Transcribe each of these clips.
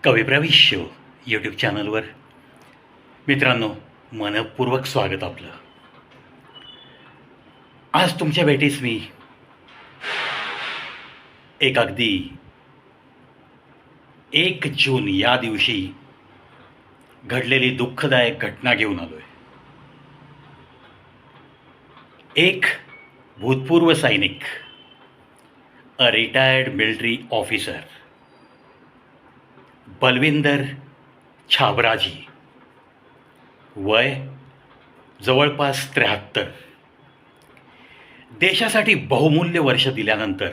कविप्रवेश show YouTube चॅनलवर मित्रांनो, मनपूर्वक स्वागत आपलं. आज तुमच्या भेटीस मी एक अगदी 1 जून या दिवशी घडलेली दुःखदायक घटना घेऊन आलोय. एक भूतपूर्व सैनिक, a retired military officer, Balwinder Chhabraji, वय जवळपास 73, देशासाठी बहुमूल्य वर्ष दिल्यानंतर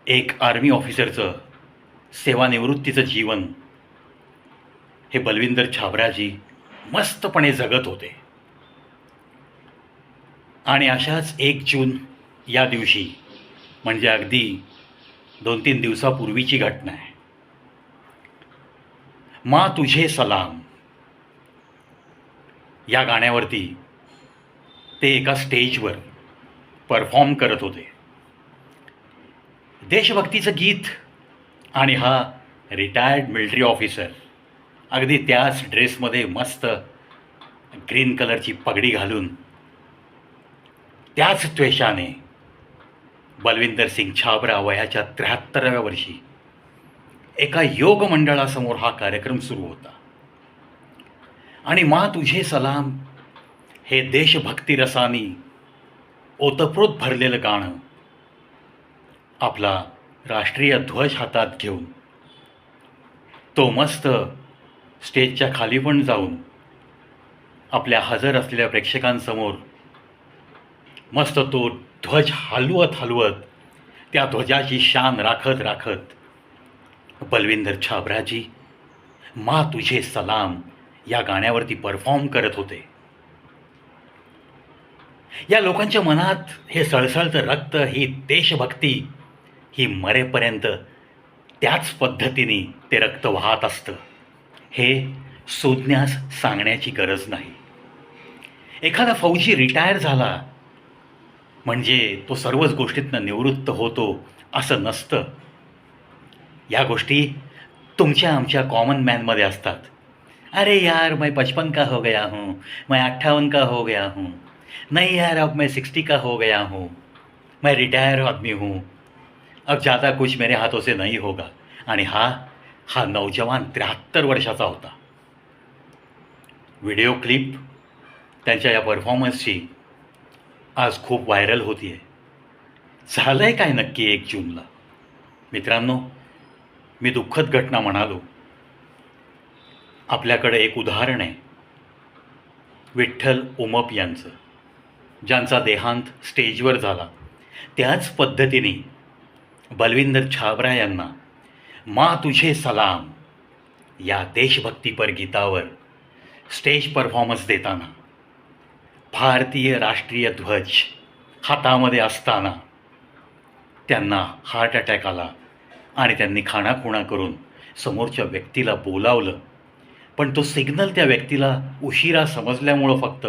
एक आर्मी ऑफिसरचं सेवानिवृत्तीचं जीवन हे बलविंदर छाबराजी मस्तपणे जगत होते. आणि अशाच 1 जून या दिवशी, म्हणजे अगदी 2-3 दिवसापूर्वीची घटना आहे. माँ तुझे सलाम या गाण्यावरती ते एका स्टेजवर परफॉर्म करत होते. देशभक्तीचं गीत, आणि हा रिटायर्ड मिलिटरी ऑफिसर अगदी त्याच ड्रेसमध्ये मस्त ग्रीन कलरची पगडी घालून, त्याच त्वेषाने बलविंदर सिंग छाबरा वयाच्या 73व्या वर्षी एका योग मंडळासमोर हा कार्यक्रम सुरू होता. आणि माँ तुझे सलाम हे देशभक्ती रसानी ओतप्रोत भरलेलं गाणं आपला राष्ट्रीय ध्वज हातात घेऊन तो मस्त स्टेजच्या खाली पण जाऊन आपल्या हजर असलेल्या प्रेक्षकांसमोर मस्त तो ध्वज हलवत त्या ध्वजाची शान राखत राखत बलविंदर छाबराजी माँ तुझे सलाम या गाण्यावरती परफॉर्म करत होते. या लोकांच्या मनात हे सळसळतं रक्त, ही देशभक्ती, ही मरेपर्यंत त्याच पद्धतीने ते रक्त वाहत असतं. हे शोधण्यास सांगण्याची गरज नाही. एखादा फौजी रिटायर झाला म्हणजे तो सर्वच गोष्टीतनं निवृत्त होतो असं नसतं. या गोष्टी तुमच्या आमच्या कॉमन मॅनमध्ये असतात. अरे यार, मैं 55 का हो गया हूँ, मैं 58 का हो गया हूँ, नहीं यार अब मैं 60 का हो गया हूँ, मैं रिटायर आदमी हूँ, अब ज़्यादा कुछ मेरे हाथों से नहीं होगा. आणि हा नौजवान 73 वर्षाचा होता. व्हिडिओ क्लिप त्यांच्या या परफॉर्मन्सची आज खूप व्हायरल होती आहे. झालं आहे काय नक्की 1 जूनला? मित्रांनो, मी दुःखद घटना म्हणालो. आपल्याकडे एक उदाहरण आहे विठ्ठल उमप यांचं, ज्यांचा देहांत स्टेजवर झाला. त्याच पद्धतीने बलविंदर छाबरा यांना माँ तुझे सलाम या देशभक्तीपर गीतावर स्टेज परफॉर्मन्स देताना भारतीय राष्ट्रीय ध्वज हातामध्ये असताना त्यांना हार्ट अटॅक आला आणि त्यांनी खाणाखुणा करून समोरच्या व्यक्तीला बोलावलं. पण तो सिग्नल त्या व्यक्तीला उशिरा समजल्यामुळं फक्त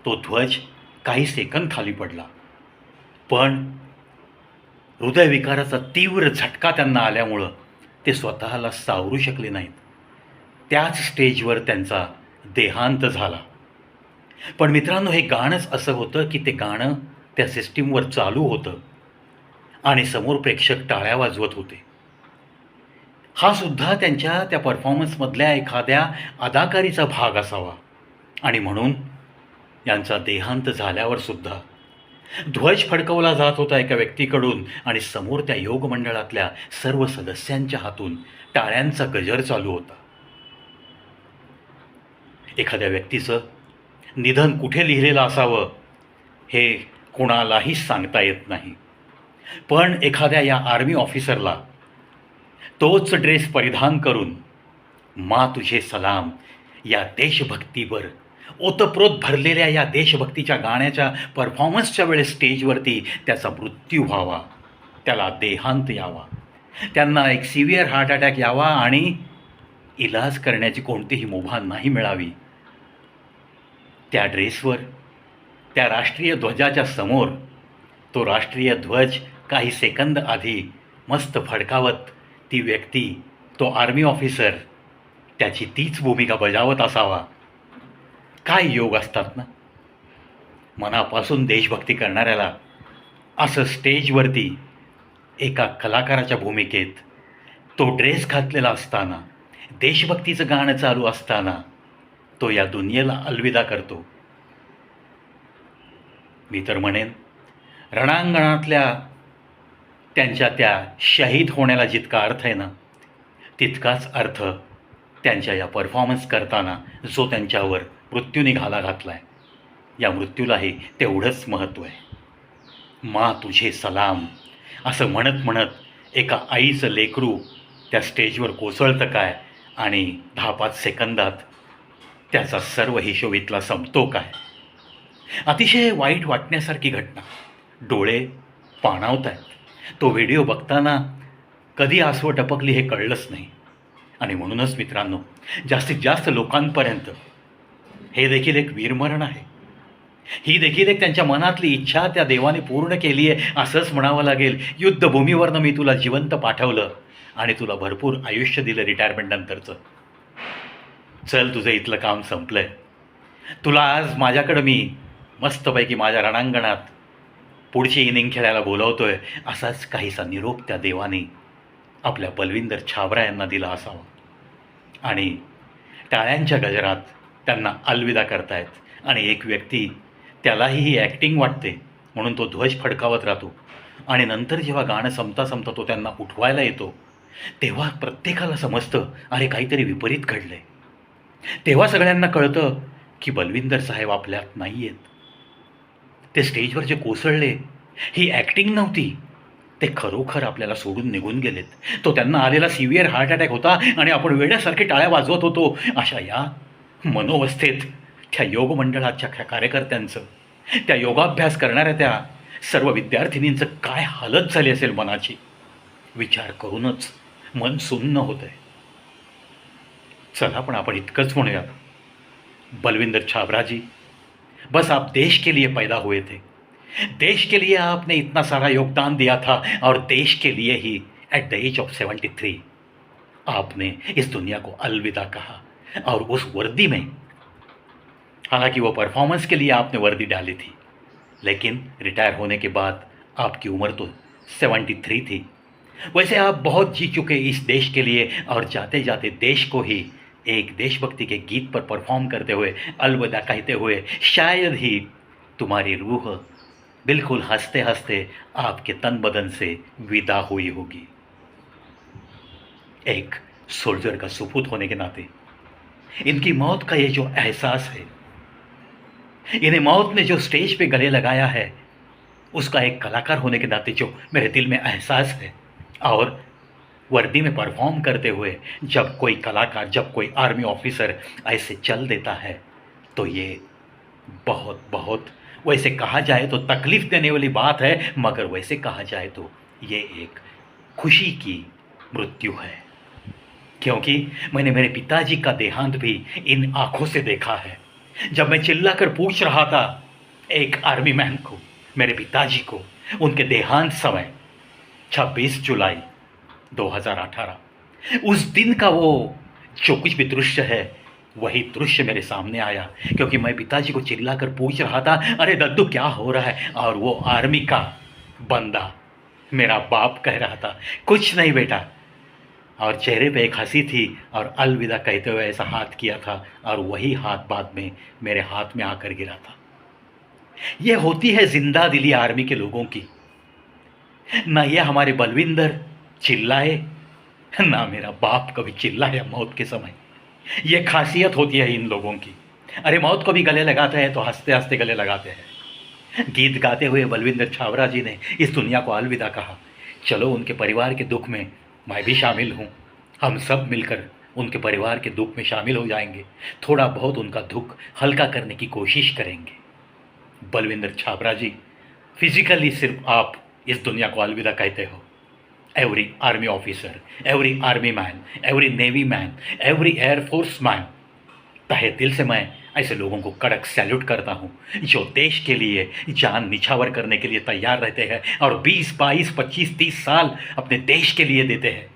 तो ध्वज काही सेकंद खाली पडला. पण हृदयविकाराचा तीव्र झटका त्यांना आल्यामुळं ते स्वतःला सावरू शकले नाहीत. त्याच स्टेजवर त्यांचा देहांत झाला. पण मित्रांनो, हे गाणंच असं होतं की ते गाणं त्या सिस्टीमवर चालू होतं आणि समोर प्रेक्षक टाळ्या वाजवत होते. हा सुद्धा त्यांच्या त्या परफॉर्मन्समधल्या एखाद्या अदाकारीचा भाग असावा. आणि म्हणून यांचा देहांत झाल्यावर सुद्धा ध्वज फडकवला जात होता एका व्यक्तीकडून, आणि समोर त्या योग मंडळातल्या सर्व सदस्यांच्या हातून टाळ्यांचा गजर चालू होता. एखाद्या व्यक्तीचं निधन कुठे लिहिलेलं असावं हे कोणालाही सांगता येत नाही. पण एखाद्या या आर्मी ऑफिसरला तोच ड्रेस परिधान करून माँ तुझे सलाम या देशभक्तीवर ओतप्रोत भरलेल्या या देशभक्तीच्या गाण्याच्या परफॉर्मन्सच्या वेळेस स्टेजवरती त्याचा मृत्यू व्हावा, त्याला देहांत यावा, त्यांना एक सिव्हिअर हार्ट अटॅक यावा आणि इलाज करण्याची कोणतीही मुभा नाही मिळावी. त्या ड्रेसवर, त्या राष्ट्रीय ध्वजाच्या समोर तो राष्ट्रीय ध्वज काही सेकंद आधी मस्त फडकावत ती व्यक्ती, तो आर्मी ऑफिसर त्याची तीच भूमिका बजावत असावा. काय योग असतात ना. मनापासून देशभक्ती करणाऱ्याला असं स्टेजवरती एका कलाकाराच्या भूमिकेत तो ड्रेस घातलेला असताना, देशभक्तीचं गाणं चालू असताना तो या दुनियेला अलविदा करतो. मी तर म्हणेन, रणांगणातल्या त्यांच्या त्या शहीद होण्याला जितका अर्थ आहे ना, तितकाच अर्थ त्यांच्या या परफॉर्मन्स करताना जो त्यांच्यावर मृत्यूने घाला घातला आहे, या मृत्यूलाही तेवढंच महत्त्व आहे. मा तुझे सलाम असं म्हणत म्हणत एका आईचं लेकरू त्या स्टेजवर कोसळतं काय, आणि 10-5 सेकंदात त्याचा सर्व हिशोब इथला संपतो काय. अतिशय वाईट वाटण्यासारखी घटना. डोळे पाणावत आहेत. तो व्हिडिओ बघताना कधी आसवं टपकली हे कळलंच नाही. आणि म्हणूनच मित्रांनो, जास्तीत जास्त लोकांपर्यंत हे देखील एक वीरमरण आहे. ही देखील एक त्यांच्या मनातली इच्छा त्या देवाने पूर्ण केली आहे असंच म्हणावं लागेल. युद्धभूमीवरनं मी तुला जिवंत पाठवलं आणि तुला भरपूर आयुष्य दिलं रिटायरमेंटनंतरचं. चल, तुझं इथलं काम संपलं आहे. तुला आज माझ्याकडं मी मस्तपैकी माझ्या रणांगणात पुढची इनिंग खेळायला बोलवतो आहे, असाच काहीसा निरोप त्या देवाने आपल्या बलविंदर छाबरा यांना दिला असावा. आणि टाळ्यांच्या गजरात त्यांना अलविदा करतायत. आणि एक व्यक्ती, त्यालाही ही ॲक्टिंग वाटते म्हणून तो ध्वज फडकावत राहतो. आणि नंतर जेव्हा गाणं संपता संपता तो त्यांना उठवायला येतो, तेव्हा प्रत्येकाला समजतं, अरे काहीतरी विपरीत घडलं आहे. तेव्हा सगळ्यांना कळतं की बलविंदर साहेब आपल्यात नाही आहेत. ते स्टेजवर जे कोसळले ही ॲक्टिंग नव्हती, ते खरोखर आपल्याला सोडून निघून गेलेत. तो त्यांना आलेला सिव्हिअर हार्ट अटॅक होता आणि आपण वेड्यासारखे टाळ्या वाजवत होतो. अशा या मनोवस्थेत त्या योग मंडळाच्या कार्यकर्त्यांचं, त्या योगाभ्यास करणाऱ्या त्या सर्व विद्यार्थिनींचं काय हालत झाली असेल मनाची, विचार करूनच मन सुन्न होत आहे. चला, पण आपण इतकंच म्हणूया, बलविंदर छाबरा जी, बस आप देश के लिए पैदा हुए थे. देश के लिए आपने इतना सारा योगदान दिया था और देश के लिए ही एट द एज ऑफ 73 आपने इस दुनिया को अलविदा कहा. और उस वर्दी में, हालांकि वो परफॉर्मेंस के लिए आपने वर्दी डाली थी, लेकिन रिटायर होने के बाद आपकी उम्र तो 73 थी. वैसे आप बहुत जी चुके इस देश के लिए, और जाते जाते देश को ही एक देशभक्ति के गीत पर परफॉर्म करते हुए अलविदा कहते हुए शायद ही तुम्हारी रूह बिल्कुल हंसते हंसते आपके तन बदन से विदा हुई होगी. एक सोल्जर का सुपूत होने के नाते इनकी मौत का ये जो एहसास है, इन्हें मौत ने जो स्टेज पे गले लगाया है, उसका एक कलाकार होने के नाते जो मेरे दिल में एहसास है, और वर्दी में परफॉर्म करते हुए जब कोई कलाकार, जब कोई आर्मी ऑफिसर ऐसे चल देता है, तो ये बहुत बहुत, वैसे कहा जाए तो तकलीफ़ देने वाली बात है, मगर वैसे कहा जाए तो ये एक खुशी की मृत्यु है. क्योंकि मैंने मेरे पिताजी का देहांत भी इन आँखों से देखा है. जब मैं चिल्लाकर पूछ रहा था एक आर्मी मैन को, मेरे पिताजी को, उनके देहांत समय 26 जुलाई 2018, उस दिन का वो जो कुछ भी दृश्य है, वही दृश्य मेरे सामने आया. क्योंकि मैं पिताजी को चिल्लाकर पूछ रहा था, अरे दद्दू क्या हो रहा है, और वो आर्मी का बंदा, मेरा बाप, कह रहा था, कुछ नहीं बेटा, और चेहरे पे एक हंसी थी, और अलविदा कहते हुए ऐसा हाथ किया था, और वही हाथ बाद में मेरे हाथ में आकर गिरा था. ये होती है जिंदा दिली आर्मी के लोगों की. ना ये हमारे बलविंदर चिल्लाए, ना मेरा बाप कभी चिल्लाया मौत के समय. ये खासियत होती है इन लोगों की. अरे मौत को भी गले लगाते हैं तो हंसते हंसते गले लगाते हैं. गीत गाते हुए बलविंदर छाबरा जी ने इस दुनिया को अलविदा कहा. चलो, उनके परिवार के दुख में मैं भी शामिल हूँ. हम सब मिलकर उनके परिवार के दुख में शामिल हो जाएंगे. थोड़ा बहुत उनका दुख हल्का करने की कोशिश करेंगे. बलविंदर छाबरा जी, फिजिकली सिर्फ आप इस दुनिया को अलविदा कहते हो. Every army officer, every army man, every navy man, every air force man, तहे दिल से मैं ऐसे लोगों को कड़क सैल्यूट करता हूँ जो देश के लिए जान निछावर करने के लिए तैयार रहते हैं और 20, 22, 25, 30 साल अपने देश के लिए देते हैं.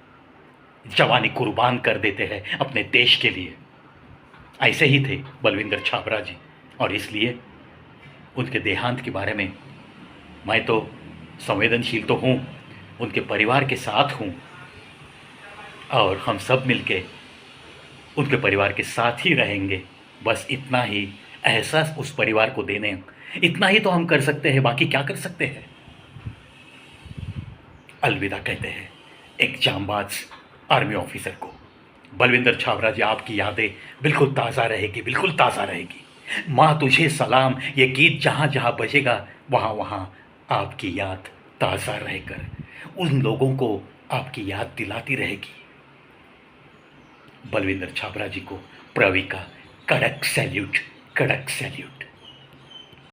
जवानी कुर्बान कर देते हैं अपने देश के लिए। ऐसे ही थे बलविंदर छाबड़ा जी, और इसलिए उनके देहांत के बारे में मैं तो संवेदनशील तो हूँ, उनके परिवार के साथ हूँ, और हम सब मिलके उनके परिवार के साथ ही रहेंगे। बस इतना ही एहसास उस परिवार को देने, इतना ही तो हम कर सकते हैं, बाकी क्या कर सकते हैं। अलविदा कहते हैं एक जांबाज आर्मी ऑफिसर को। बलविंदर छाबड़ा जी, आपकी यादें बिल्कुल ताज़ा रहेगी, बिल्कुल ताज़ा रहेगी। माँ तुझे सलाम, ये गीत जहाँ जहाँ बजेगा वहाँ वहाँ आपकी याद ताज़ा रहकर उन लोगों को आपकी याद दिलाती रहेगी। बलविंदर छाबड़ा जी को प्रवी का कड़क सैल्यूट, कड़क सैल्यूट।